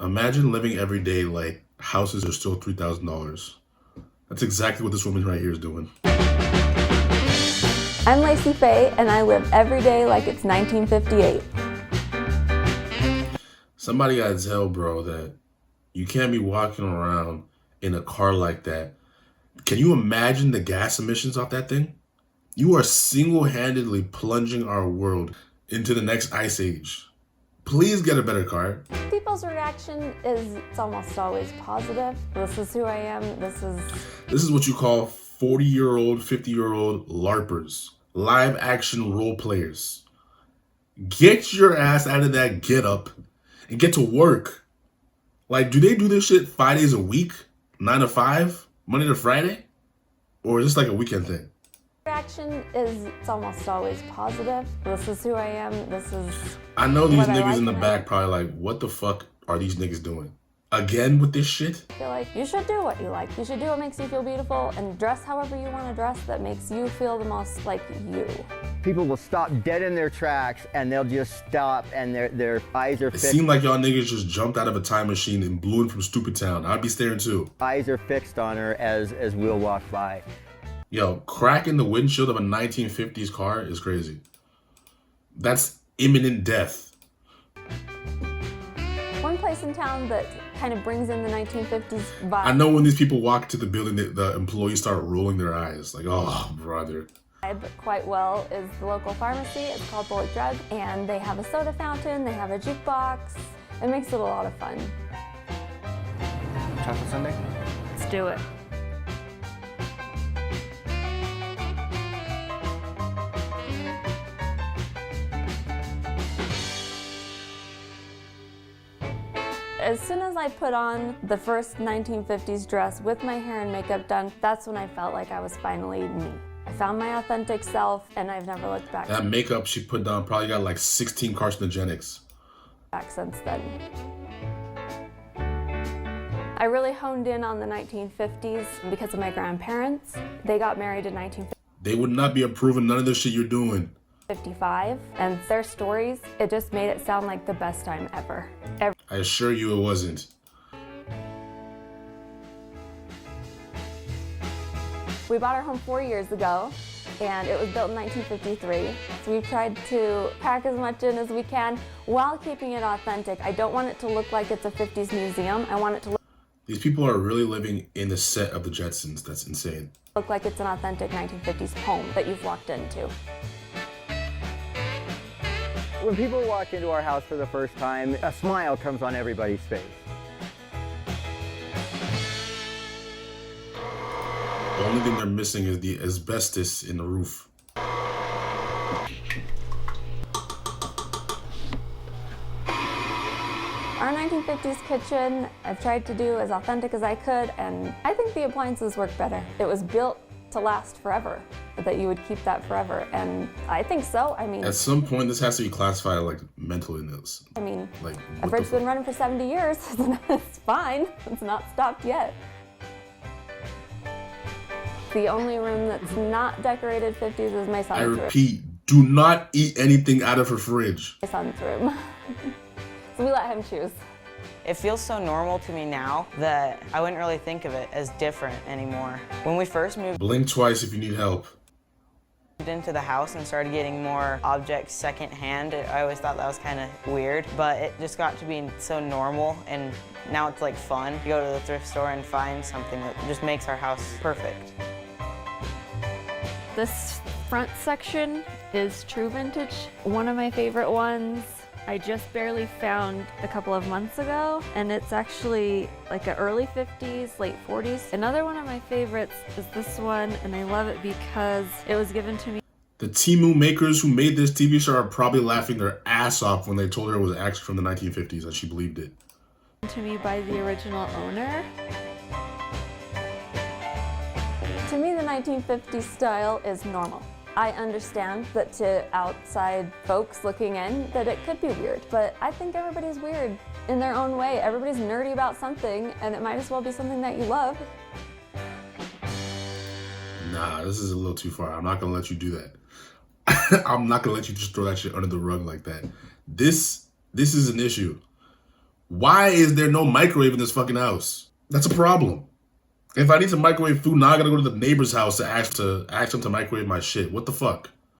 Imagine living every day like houses are still $3,000. That's exactly what this woman right here is doing. I'm Lacey Faye, and I live every day like it's 1958. Somebody gotta tell bro that you can't be walking around in a car like that. Can you imagine the gas emissions off that thing? You are single-handedly plunging our world into the next ice age. Please get a better car. People's reaction is it's almost always positive. This is who I am. This is what you call 40-year-old, 50-year-old LARPers, live action role players. Get your ass out of that get up and get to work. Like, do they do this shit 5 days a week? 9 to 5? Monday to Friday? Or is this like a weekend thing? reaction is it's almost always positive. This is who I am. This is I know these what I niggas like in the and back probably like, what the fuck are these niggas doing? Again with this shit? I feel like you should do what you like. You should do what makes you feel beautiful and dress however you want to dress that makes you feel the most like you. People will stop dead in their tracks and they'll just stop and their eyes are It fixed. seemed like y'all niggas just jumped out of a time machine and blew in from Stupid Town. I'd be staring too. Eyes are fixed on her as we'll walk by. Yo, cracking the windshield of a 1950s car is crazy. That's imminent death. One place in town that kind of brings in the 1950s vibe. I know when these people walk to the building, the employees start rolling their eyes. Like, oh, brother. Quite well is the local pharmacy. It's called Bullet Drug, and they have a soda fountain, they have a jukebox. It makes it a lot of fun. Chocolate sundae? Let's do it. As soon as I put on the first 1950s dress with my hair and makeup done, that's when I felt like I was finally me. I found my authentic self, and I've never looked back. That makeup she put down probably got like 16 carcinogenics. Back since then. I really honed in on the 1950s because of my grandparents. They got married in 1955. They would not be approving none of the shit you're doing. And their stories, it just made it sound like the best time ever. I assure you it wasn't. We bought our home 4 years ago, and it was built in 1953. So we've tried to pack as much in as we can while keeping it authentic. I don't want it to look like it's a 50s museum. I want it to These people are really living in the set of the Jetsons. That's insane. look like it's an authentic 1950s home that you've walked into. When people walk into our house for the first time, a smile comes on everybody's face. The only thing they're missing is the asbestos in the roof. Our 1950s kitchen, I've tried to do as authentic as I could, and I think the appliances work better. It was built to last forever, that you would keep that forever, and I think so. I mean, At some point, this has to be classified like mental illness. Like, a fridge's been running for 70 years. It's fine. It's not stopped yet. The only room that's not decorated 50s is my son's I room. repeat, do not eat anything out of her fridge. My son's room. So we let him choose. It feels so normal to me now that I wouldn't really think of it as different anymore. When we first moved Blink twice if you need help. into the house and started getting more objects secondhand, I always thought that was kind of weird, but it just got to be so normal, and now it's like fun. You go to the thrift store and find something that just makes our house perfect. This front section is true vintage. One of my favorite ones I just barely found a couple of months ago, and it's actually like an early 50s, late 40s. Another one of my favorites is this one, and I love it because it was given to me. The Temu makers who made this TV show are probably laughing their ass off when they told her it was actually from the 1950s and she believed it. To me by the original owner. To me, the 1950s style is normal. I understand that to outside folks looking in that it could be weird, but I think everybody's weird in their own way. Everybody's nerdy about something, and it might as well be something that you love. Nah, this is a little too far. I'm not gonna let you do that. I'm not gonna let you just throw that shit under the rug like that. This is an issue. Why is there no microwave in this fucking house? That's a problem. If I need to microwave food, now I gotta go to the neighbor's house to ask them to microwave my shit. What the fuck?